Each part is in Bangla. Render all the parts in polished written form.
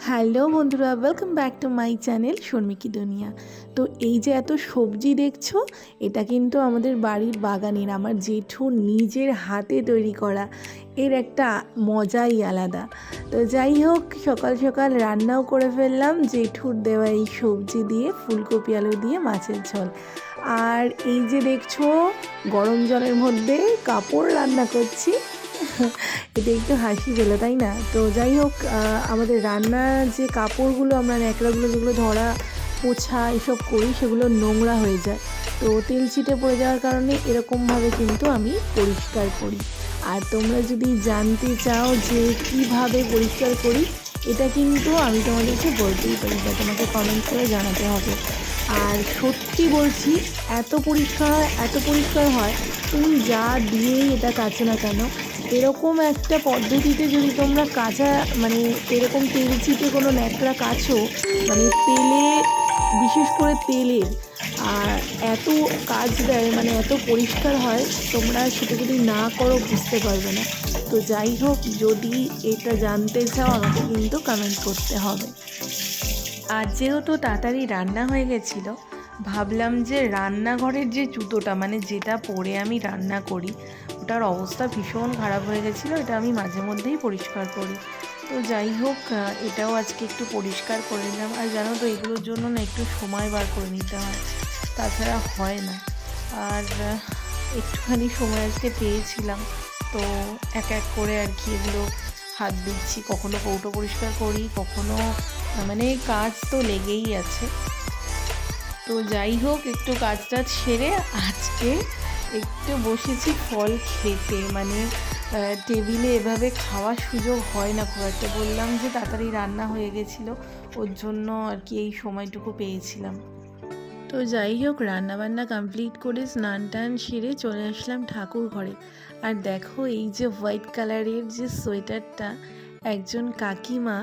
হ্যালো বন্ধুরা, welcome back to my channel শর্মিকি দুনিয়া। তো এই যে এত সবজি দেখছো, এটা কিন্তু আমাদের বাড়ির বাগানের আমার জেঠুর নিজের হাতে তৈরি করা। এর একটা মজাই আলাদা। তো যাই হোক, সকাল সকাল রান্নাও করে ফেললাম জেঠুর দেওয়া এই সবজি দিয়ে, ফুলকপি আলু দিয়ে মাছের ঝোল। আর এই যে দেখছো, গরম জলের মধ্যে কাপড় রান্না করছি। এটা একটু হাসি পেলো, তাই না? তো যাই হোক, আমাদের রান্নার যে কাপড়গুলো, আমরা ন্যাকড়াগুলো যেগুলো ধরা পোছা এসব করি, সেগুলো নোংরা হয়ে যায়। তো তেল ছিটে পড়ে যাওয়ার কারণে এরকমভাবে কিন্তু আমি পরিষ্কার করি। আর তোমরা যদি জানতে চাও যে কিভাবে পরিষ্কার করি, এটা কিন্তু আমি তোমাদেরকে বলতেই পারি, বা তোমাকে কমেন্ট করে জানাতে হবে। আর সত্যি বলছি, এত পরিষ্কার হয়, এত পরিষ্কার হয়, তুমি যা দিয়েই এটা কাচো না কেন, এরকম একটা পদ্ধতিতে যদি তোমরা কাঁচা, মানে এরকম তেল ছিটে কোনো ন্যাকড়া কাচো, মানে তেলে, বিশেষ করে তেলের, আর এত কাজ দেয়, মানে এত পরিষ্কার হয়, তোমরা সেটা যদি না করো বুঝতে পারবে না। তো যাই হোক, যদি এটা জানতে চাও আমাকে কিন্তু কমেন্ট করতে হবে। আর যেহেতু তাড়াতাড়ি রান্না হয়ে গেছিলো, ভাবলাম যে রান্নাঘরের যে জুতোটা, মানে যেটা পরে আমি রান্না করি, ওটার অবস্থা ভীষণ খারাপ হয়ে গেছিলো, এটা আমি মাঝে মধ্যেই পরিষ্কার করি। তো যাই হোক, এটাও আজকে একটু পরিষ্কার করে নিলাম। আর জানো তো, এগুলোর জন্য না একটু সময় বার করে নিতে হয়, তাছাড়া হয় না। আর একটুখানি সময় আজকে পেয়েছিলাম, তো এক এক করে আর কি এগুলো হাত দিচ্ছি। কখনো কৌটো পরিষ্কার করি, কখনো, মানে কাজ তো লেগেই আছে। তো যাই হোক, একটু কাজ টাজ সেরে আজকে একটু বসেছি ফল খেতে। মানে টেবিলে এভাবে খাওয়ার সুযোগ হয় না খুব একটা। বললাম যে তাড়াতাড়ি রান্না হয়ে গেছিলো, ওর জন্য আর কি এই সময়টুকু পেয়েছিলাম। তো যাই হোক, রান্নাবান্না কমপ্লিট করে স্নান টান সেরে চলে আসলাম ঠাকুর ঘরে। আর দেখো, এই যে হোয়াইট কালারের যে সোয়েটারটা, একজন কাকিমা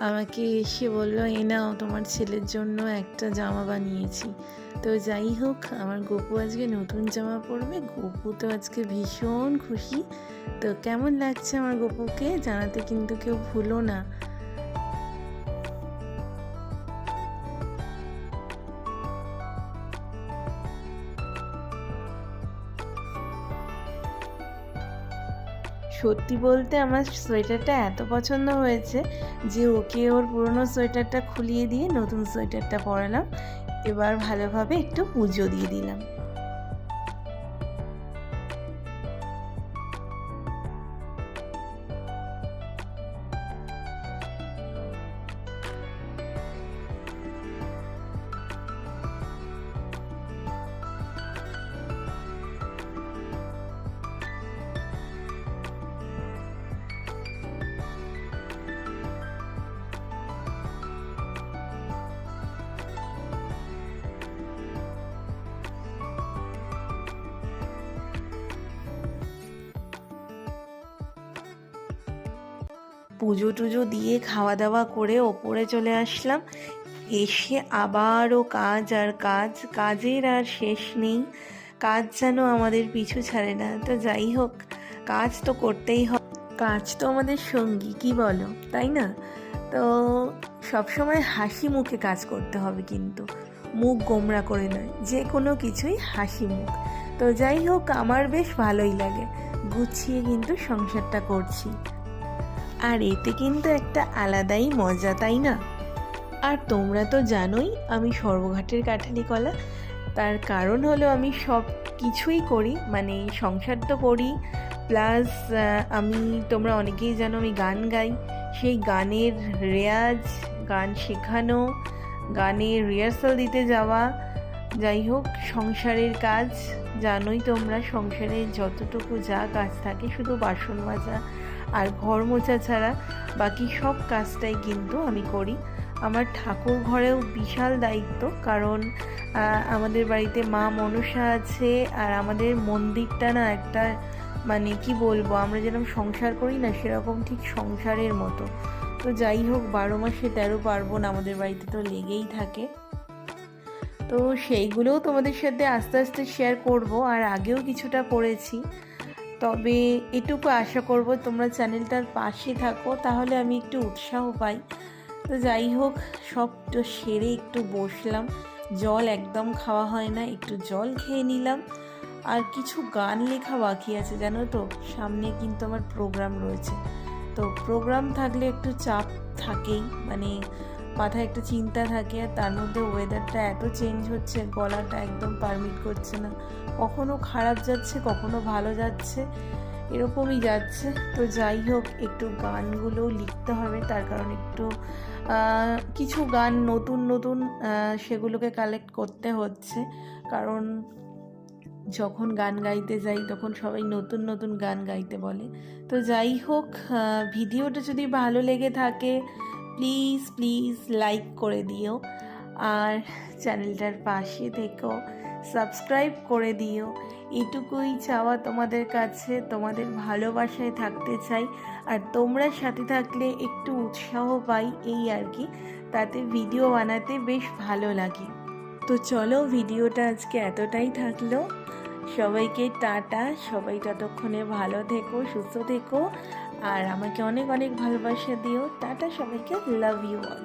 আমাকে এসে বললো, এ নাও তোমার ছেলের জন্য একটা জামা বানিয়েছি। তো যাই হোক, আমার গপু আজকে নতুন জামা পরবে। গপু তো আজকে ভীষণ খুশি। তো কেমন লাগছে আমার গপুকে জানাতে কিন্তু কেউ ভুলো না। সত্যি বলতে আমার সোয়েটারটা এত পছন্দ হয়েছে যে ওকে ওর পুরনো সোয়েটারটা খুলিয়ে দিয়ে নতুন সোয়েটারটা পরালাম। এবার ভালোভাবে একটু পুজো দিয়ে দিলাম। পুজো টুজো দিয়ে খাওয়া দাওয়া করে ওপরে চলে আসলাম। এসে আবারও কাজ আর কাজ, কাজের আর শেষ নেই। কাজ যেন আমাদের পিছু ছাড়ে না। তো যাই হোক, কাজ তো করতেই হবে, কাজ তো আমাদের সঙ্গী, কি বলো, তাই না? তো সবসময় হাসি মুখে কাজ করতে হবে, কিন্তু মুখ গোমরা করে নয়, যে কোনো কিছুই হাসি মুখ। তো যাই হোক, আমার বেশ ভালোই লাগে, গুছিয়ে কিন্তু সংসারটা করছি। আর এতে কিন্তু একটা আলাদাই মজা, তাই না? আর তোমরা তো জানোই আমি সর্বঘাটের কাঠালি কলা। তার কারণ হলো আমি সব কিছুই করি, মানে সংসার তো করি, প্লাস আমি, তোমরা অনেকেই জানো আমি গান গাই। সেই গানের রেয়াজ, গান শেখানো, গানের রিহার্সাল দিতে যাওয়া, যাই হোক সংসারের কাজ। জানোই তোমরা, সংসারে যতটুকু যা কাজ থাকে, শুধু বাসন মাজা আর ঘর মোছা ছাড়া বাকি সব কাজটাই কিন্তু আমি করি। আমার ঠাকুর ঘরেও বিশাল দায়িত্ব, কারণ আমাদের বাড়িতে মা মনসা আছে। আর আমাদের মন্দিরটা না একটা, মানে কি বলবো, আমরা যেরকম সংসার করি না, সেরকম ঠিক সংসারের মতো। তো যাই হোক, 12 মাসে 13 পার্বণ আমাদের বাড়িতে তো লেগেই থাকে। তো সেইগুলোও তোমাদের সাথে আস্তে আস্তে শেয়ার করব, আর আগেও কিছুটা করেছি। তবে এটুকু আশা করব তোমরা চ্যানেলটার পাশে থাকো, তাহলে আমি একটু উৎসাহ পাই। তো যাই হোক, সব তো সেরে একটু বসলাম, জল একদম খাওয়া হয় না, একটু জল খেয়ে নিলাম। আর কিছু গান লেখা বাকি আছে জানো তো, সামনে কিন্তু আমার প্রোগ্রাম রয়েছে। তো প্রোগ্রাম থাকলে একটু চাপ থাকেই, মানে মাথায় একটা চিন্তা থাকে, আর তার মধ্যে ওয়েদারটা এত চেঞ্জ হচ্ছে, গলাটা একদম পারমিট করছে না, কখনো খারাপ যাচ্ছে কখনো ভালো যাচ্ছে, এরকমই যাচ্ছে। তো যাই হোক, একটু গানগুলোও লিখতে হবে, তার কারণ একটু কিছু গান নতুন নতুন সেগুলোকে কালেক্ট করতে হচ্ছে, কারণ যখন গান গাইতে যাই তখন সবাই নতুন নতুন গান গাইতে বলে। তো যাই হোক, ভিডিওটা যদি ভালো লেগে থাকে প্লিজ প্লিজ লাইক করে দিও, আর চ্যানেলটার পাশে থেকো, সাবস্ক্রাইব করে দিও। এটুকুই চাওয়া তোমাদের কাছে, তোমাদের ভালোবাসায় থাকতে চাই, আর তোমরা সাথে থাকলে একটু উৎসাহ পাই, এই আর কি, তাতে ভিডিও বানাতে বেশ ভালো লাগে। তো চলো, ভিডিওটা আজকে এতটাই থাকলো। সবাইকে টাটা, সবাই ততক্ষণে ভালো থেকো, সুস্থ থেকো, আর আমাকে অনেক অনেক ভালোবাসা দিও। টাটা সবাইকে, লাভ ইউ অল।